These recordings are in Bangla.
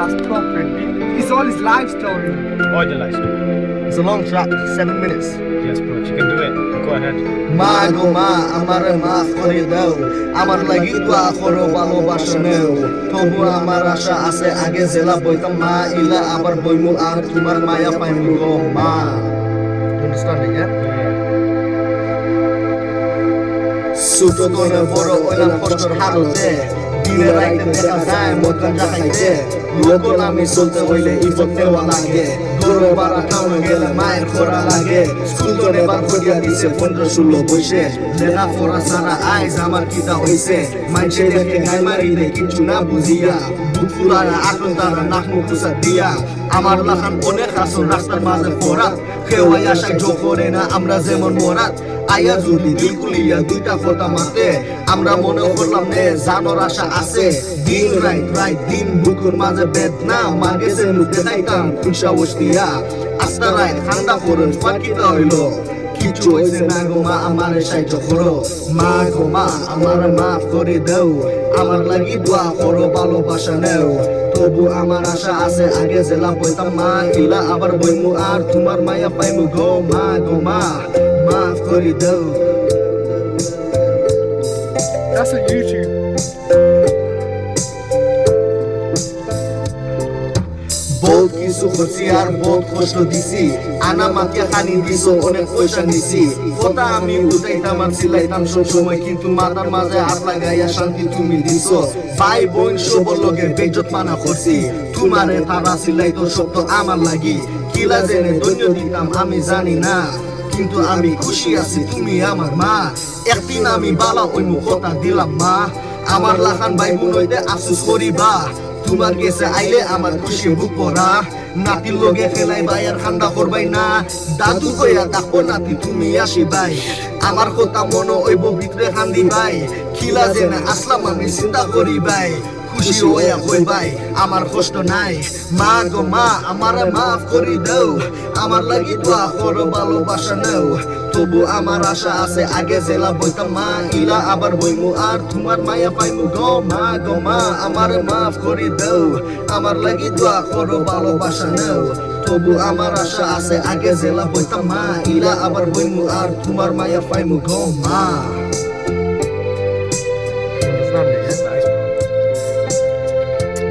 That's proper. It's all his life story. Or the life story. It's a long track, 7 minutes. Yes, bro. You can do it. Go ahead. মা গো মা আমার মাফ করে দাও আমার লাগি দোয়া করো ভালোবাসা নেও তবু আমার আশা আছে আগে জেলা বইতাম মা ইলা আবার বইমু আর তোমার মায়া পাইমু গো মা আন্ডারস্ট্যান্ডিং ছোট করে বড় হইলাম কষ্টর হারতে দিনে রাইতে দেখা যায় মদ গাঁজা খাইতে লোক নামে চলতে হইলে ইফত নেওয়া লাগে দৌড়ে বাড়া টাউনে গেলে মায়ের খোরা লাগে স্কুল তো নেবার করিয়া দিছে 15-16 বয়সে লেখা পড়া সারা আইজ আমার কিতা হইছে মাইসে দেখে গাই মারি দে কিছু না বুঝিয়া বুক ফুলায়া আটন তারা নাক মুখ খুসা দিয়া আমার লাখান অনেক আসন রাস্তার মাঝে পড়া কেউ আশায় জো করে না আমরা যেমন মরাত আয়া যদি দিল কুলিয়া দুইটা ফোটা মারতে আমরা মনে করলাম নে জানোর আশা আছে দিন রাইট দিন বুকুর মাঝে বেদনা মাগে যে মুখ দেখাইতাম খুশা বসতিয়া আস্তা রাইট ঠান্ডা করুন পাকিটা হইলো কিছু হইছে না গো মা আমার সাহায্য করো মা গো মা আমার মাফ করে দাও আমার লাগি দোয়া করো ভালোবাসা নেও তবু আমার আশা আছে আগে জেলা বইতাম মা ইলা আবার বইমু আর তোমার মায়া পাইমু গো মা মাফ করে দাও That's on YouTube. বহুত কিছু করছি আর বহুত কষ্ট দিছি আনা মাকে খানি দিছো অনেক পয়সা নিছি কথা আমি উঠাইতাম আর সিলাইতাম সব সময় কিন্তু মাথার মাঝে হাত লাগাইয়া শান্তি তুমি দিছো ভাই বোন সবর লগে বেজত মানা করছি তোমারে তারা সিলাইতো সব তো আমার লাগি কিলা জেনে ধন্য দিতাম আমি জানি না কিন্তু আমি খুশি আছি তুমি আমার মা একদিন আমি বালা ওই কথা দিলাম মা আমার লাখান ভাই বোন হইতে আফসোস করিবা তোমার কাছে আইলে আমার খুশি বুক পড়া নাতির লগে খেলাই ভাই আর ঠান্ডা করবাই না দাদু কইয়া ডাকবো নাতি তুমি আসিবাই আমার কথা মনে হইব ভিতরে খান্দি ভাই খিলা যে না আসলাম আমি চিন্তা করি ভাই খুশি হইয়া কই ভাই আমার কষ্ট নাই মা গো মা আমার মাফ করি দাও আমার লাগি দোয়া করো ভালোবাসা নেও তবু আমার আশা আছে আগে জেলা বইতাম মা ইলা আবার বইমু আর তোমার মায়া পাইমু গো মা আমার মাফ করি দাও আমার লাগি দোয়া করো ভালোবাসা নেও তবু আমার আশা আছে আগে জেলা বইতাম মা ইলা আবার বইমু আর তোমার মায়া পাইমু গো মা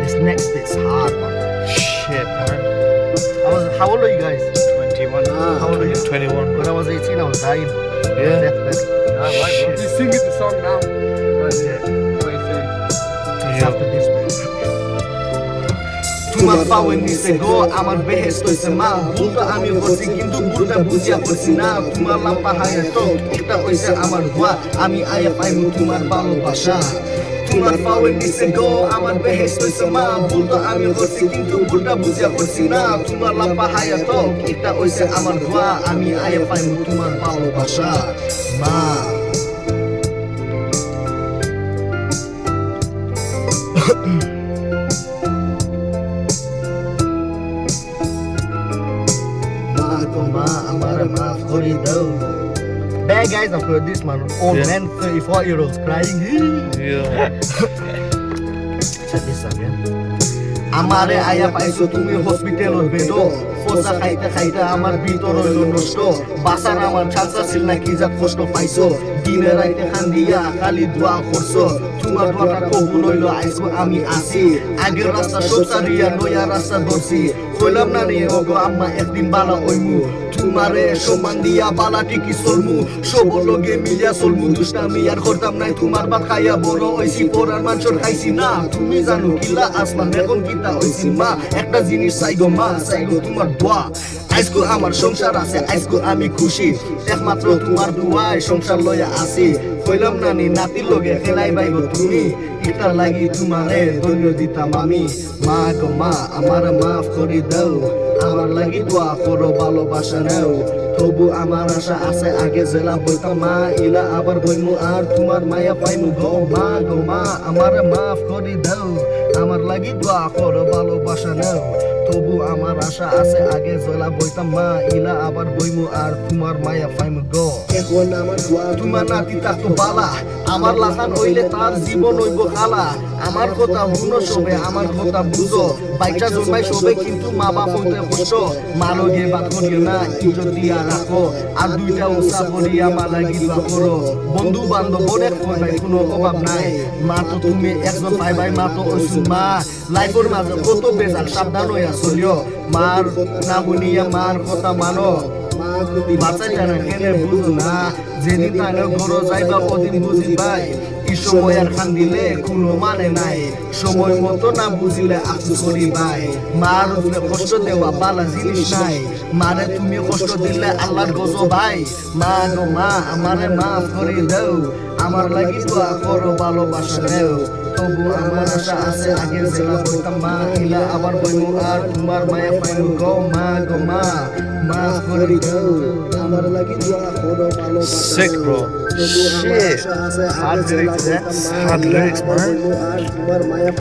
This next bit's hard, man. Shit, man. How old are you guys? 21. How old are you? 21. When I was 18, I was dying. Yeah. Deathbed. Shit. Just sing it the song now. That's it. What you say? It's after this, man. তোমার পাওয়ে নিচে গো আমার বেহেস হইছে মা ভুলটা আমি করছি কিন্তু ভুলটা বুঝিয়া করছি না তোমার লাম্পা হায়া তো একটা হইছে আমার ভুয়া আমি আয়া পাইমু তোমার ভালোবাসা তোমার পাওয়ে নিচে গো আমার বেহেস হইছে মা ভুলটা আমি করছি কিন্তু ভুলটা বুঝিয়া করছি না তোমার লাম্পা হায়া তো একটা হইছে আমার ভুয়া আমি আয়া পাইমু তোমার ভালোবাসা মা Bad guys have heard this, man. Old Yeah. men, 34-year-olds crying. Yeah. Check this again. আমারে আয়া পাইছো তুমি হসপিটালের বেডো ফসা খাইতে খাইতে আমার ভিতর হইল নষ্ট বাসার আমার চান্স ছিল না কি যা কষ্ট পাইছো দিনে রাইতে খান্দিয়া খালি দোয়া করছো তোমার দোয়াটা কবুল হইল আইসো আমি আসি আগের রাস্তা সব সারিয়া নয়া রাস্তা ধরছি কইলাম না রে ওগো আম্মা একদিন বালা হইমু তোমারে সম্মান দিয়া বালা টিকি চলমু সবর লগে মিলিয়া চলমু দুষ্টামি আর করতাম নাই তোমার ভাত খাইয়া বড় হইছি পরার মাংসর খাইছি না তুমি জানো কিলা আসমান এখন কিতা হইছি মা একটা জিনিস চাইগো মা চাইগো তোমার দোয়া আজকে আমার সংসার আছে আজকে আমি খুশি একমাত্র তোমার দোয়ায় সংসার লইয়া আছি কইলাম না নি নাতির লগে খেলাই বাইগো তুমি এটার লাগি তোমারে ধন্য দিতাম আমি মা গো মা আমার মাফ করে দাও আমার লাগি দোয়া করো ভালোবাসা নেও তবু আমার আশা আছে আগে জেলা বইতাম মা ইলা আবার বইমু আর তোমার মায়া পাইমু গো মা আমার মাফ করে দাও আমার লাগি দোয়া করো ভালোবাসা নাও তবু আমার আশা আছে আগে জেলা বইতাম মা ইলা আবার বইমু আর তোমার মায়া পাইমু গো এখন আমার দোয়া তোমার নাতি তাতো বালা আমার লাখান হইলে তার জীবন হইব খালা আমার কথা হুনো সবে আমার কথা বুঝো বাইটা জন্মাই সবে কিন্তু মা বাপ হইতে কষ্ট মালগে বাদ করিও না ইজ্জত দিয়া রাখো আর দুইটা উষা করিয়া মা লাগি দোয়া করো বন্ধু বান্ধব অনেক নাই কোনো অভাব নাই মা তো তুমি একজন পাইবাই মা তো ওইসু মা লাইফের মাঝে কত বেজাল সাবধান হইয়া চলিও মার না শুনিয়া মার কথা মানো বাচ্চা জানা কেনে বুঝো না যেদিন তাইলে ঘর যাইবা ওদিন বুঝি ভাই এই সময় আর খান দিলে কোনো মানে নাই সময় মতো না বুঝিলে আফসোস করি ভাই মার উপরে কষ্ট দেওয়া বালা জিনিস নাই মারে তুমি কষ্ট দিলে আল্লাহর গজব ভাই মা গো মা আমারে মাফ করে দাও আমার লাগি দোয়া করো ভালোবাসা দেও তবু আমার আশা আছে আগে জেলা বইতাম মা ইলা আবার বইমু আর তোমার মায়া পাইমু গো মা মাফ করে দাও আমার লাগি দোয়া করো ভালোবাসা Sick, bro. Shit. Hard lyrics, man. Hard lyrics, man.